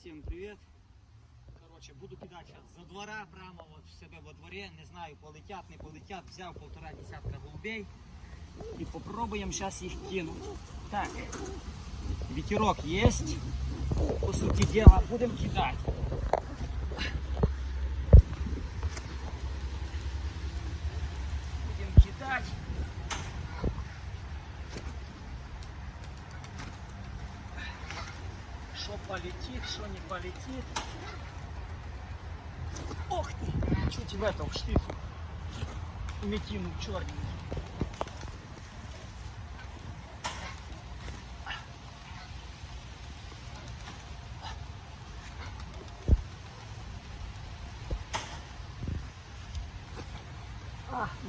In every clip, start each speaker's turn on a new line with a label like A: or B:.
A: всем привет. Короче, буду кидать сейчас за двора, прямо вот в себе во дворе. Не знаю, полетят, не полетят. Взял 1,5 десятка голубей. И попробуем сейчас их кинуть. Так, ветерок есть. По сути дела, будем кидать. Будем кидать. Что полетит, что не полетит. Ох ты, чуть в этом штифу метину черненький.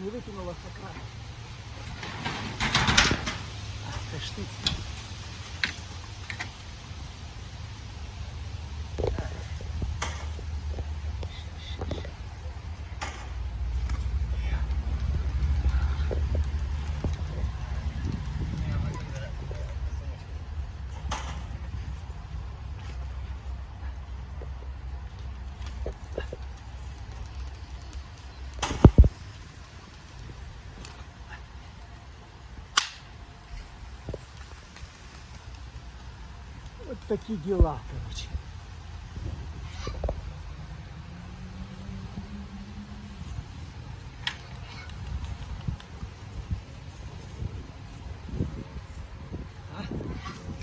A: Не выкинула с края. Це штиф. Вот такие дела, короче.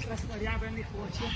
A: Красноряба не хоче.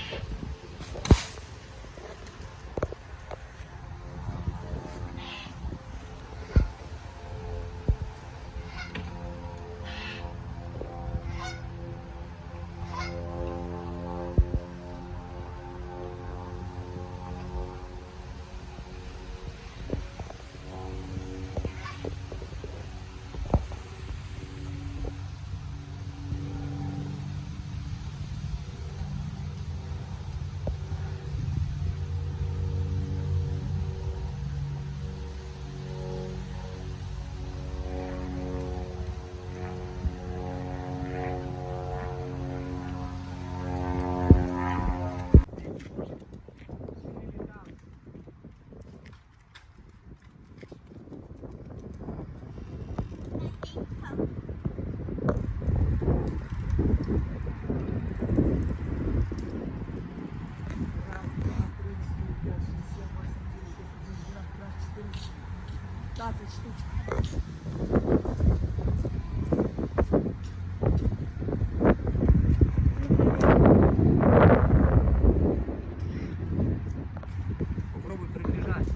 A: Попробуй приближать.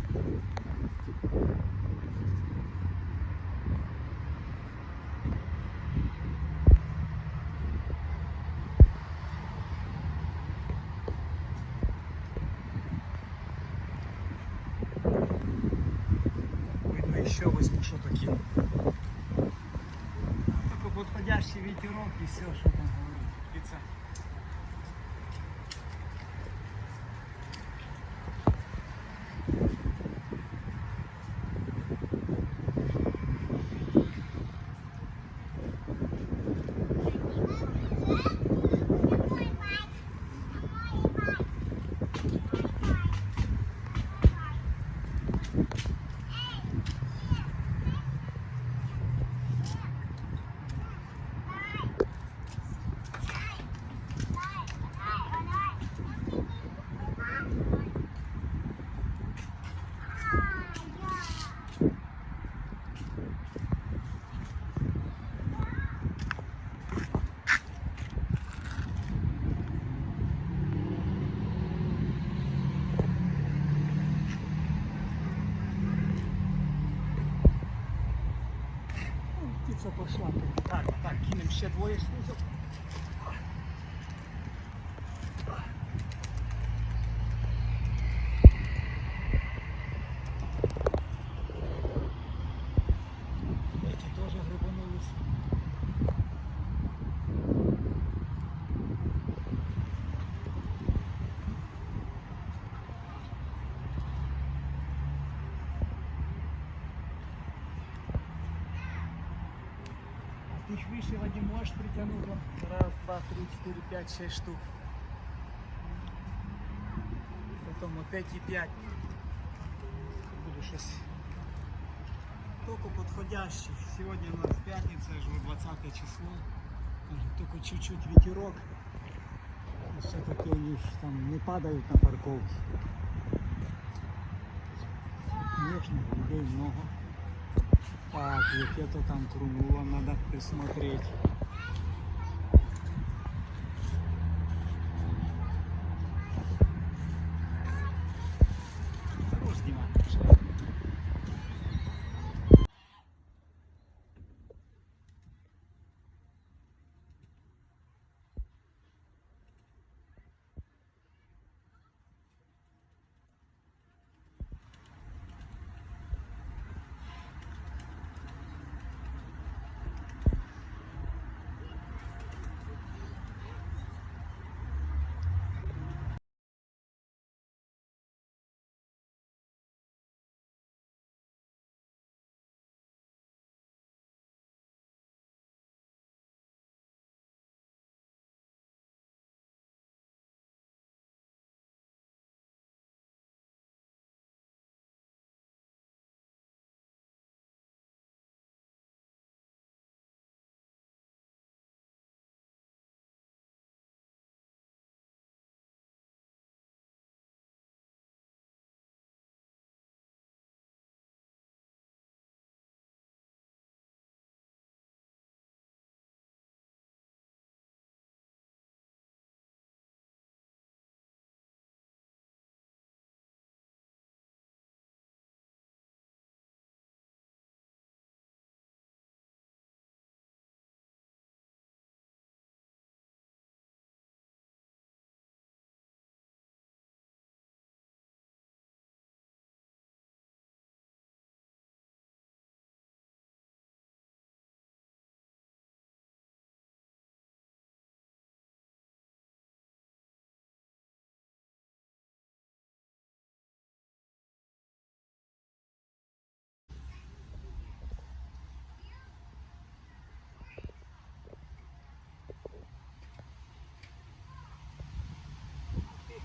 A: Видно, еще возьму что-то кину. Только подходящий ветерок и все, что там говорит. Птица. Птиця пошла. Так, кинем ще двоє снизу. Эти тоже грибанулись. Их выше не можешь притянуть. Раз, два, три, четыре, пять, 6 штук. потім опять і 5. Буду щось тільки підходящий. Сьогодні у нас п'ятниця, вже 20 число. Тільки чуть-чуть ветерок. І все-таки вони ж там не падають на парковці. Конечно, людей много. Так, яке-то там крунуло, надо присмотреть. Хорош снимать.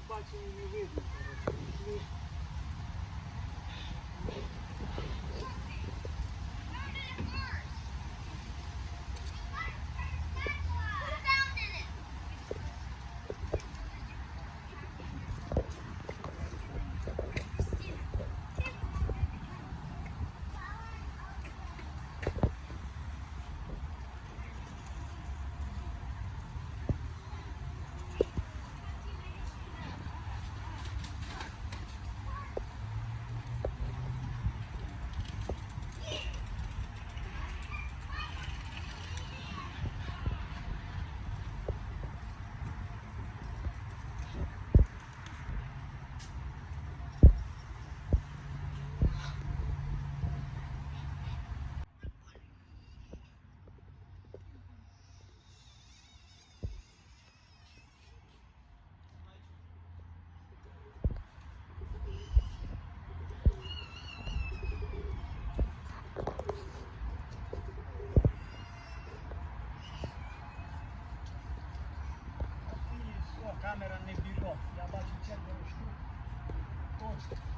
A: Бачення не видно, коротше. Камера не берет. Я бачу 4 штук. Точно.